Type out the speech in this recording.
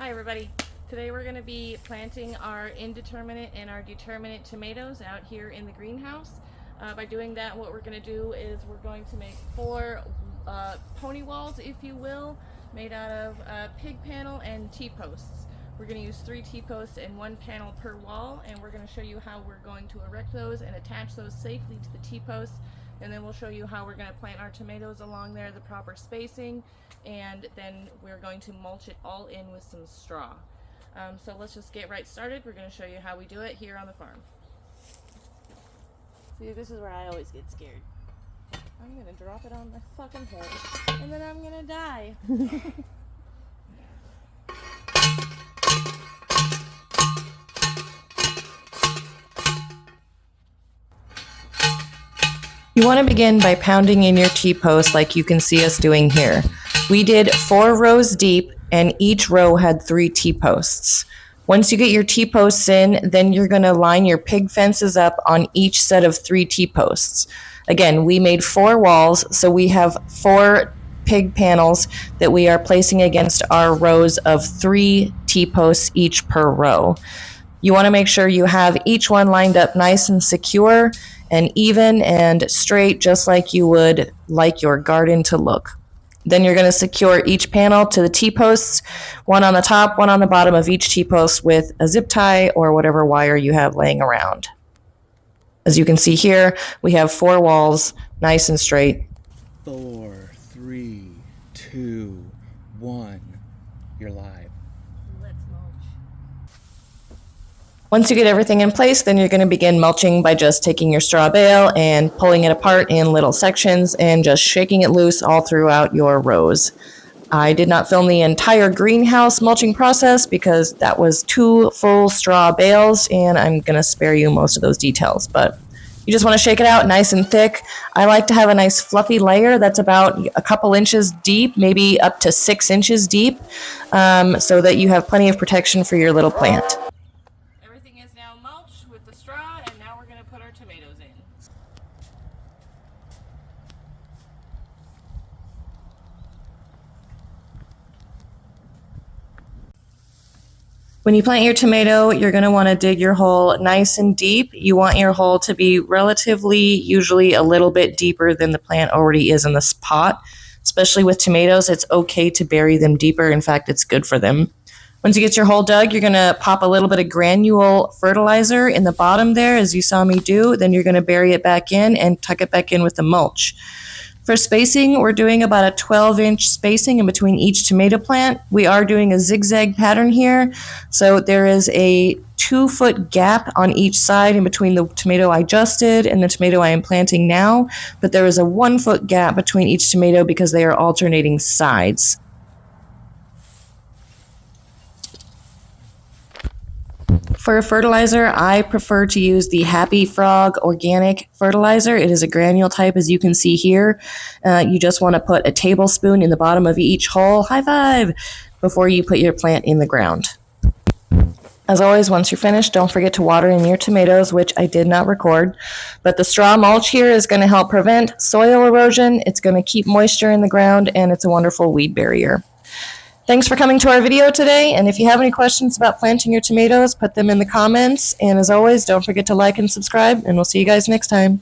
Hi everybody. Today we're going to be planting our indeterminate and our determinate tomatoes out here in the greenhouse. By doing that, what we're going to do is we're going to make four pony walls, if you will, made out of pig panel and T-posts. We're going to use 3 T-posts and 1 panel per wall, and we're going to show you how we're going to erect those and attach those safely to the T-posts. And then we'll show you how we're going to plant our tomatoes along there, the proper spacing, and then we're going to mulch it all in with some straw. So let's just get right started. We're going to show you how we do it here on the farm. See, this is where I always get scared. I'm going to drop it on my fucking head, and then I'm going to die. You want to begin by pounding in your T-post like you can see us doing here. We did 4 rows deep and each row had 3 T-posts. Once you get your T-posts in, then you're going to line your pig fences up on each set of 3 T-posts. Again, we made 4 walls, so we have 4 pig panels that we are placing against our rows of 3 T-posts each per row. You want to make sure you have each one lined up nice and secure and even and straight, just like you would like your garden to look. Then you're going to secure each panel to the T-posts, one on the top, one on the bottom of each T-post with a zip tie or whatever wire you have laying around. As you can see here, we have 4 walls, nice and straight. 4, 3, 2, 1. You're live. Let's mulch. Once you get everything in place, then you're going to begin mulching by just taking your straw bale and pulling it apart in little sections and just shaking it loose all throughout your rows. I did not film the entire greenhouse mulching process because that was 2 full straw bales, and I'm going to spare you most of those details, but you just want to shake it out nice and thick. I like to have a nice fluffy layer that's about a couple inches deep, maybe up to 6 inches deep, so that you have plenty of protection for your little plant. Everything is now mulched with the straw, and now we're going to put our tomatoes in. When you plant your tomato, you're going to want to dig your hole nice and deep. You want your hole to be relatively, usually a little bit deeper than the plant already is in this pot. Especially with tomatoes, it's okay to bury them deeper. In fact, it's good for them. Once you get your hole dug, you're going to pop a little bit of granule fertilizer in the bottom there, as you saw me do. Then you're going to bury it back in and tuck it back in with the mulch. For spacing, we're doing about a 12-inch spacing in between each tomato plant. We are doing a zigzag pattern here, so there is a 2-foot gap on each side in between the tomato I just did and the tomato I am planting now, but there is a 1-foot gap between each tomato because they are alternating sides. For a fertilizer, I prefer to use the Happy Frog organic fertilizer. It is a granule type, as you can see here. You just want to put a tablespoon in the bottom of each hole, high five, before you put your plant in the ground. As always, once you're finished, don't forget to water in your tomatoes, which I did not record. But the straw mulch here is going to help prevent soil erosion. It's going to keep moisture in the ground, and it's a wonderful weed barrier. Thanks for coming to our video today, and if you have any questions about planting your tomatoes, put them in the comments, and as always, don't forget to like and subscribe, and we'll see you guys next time.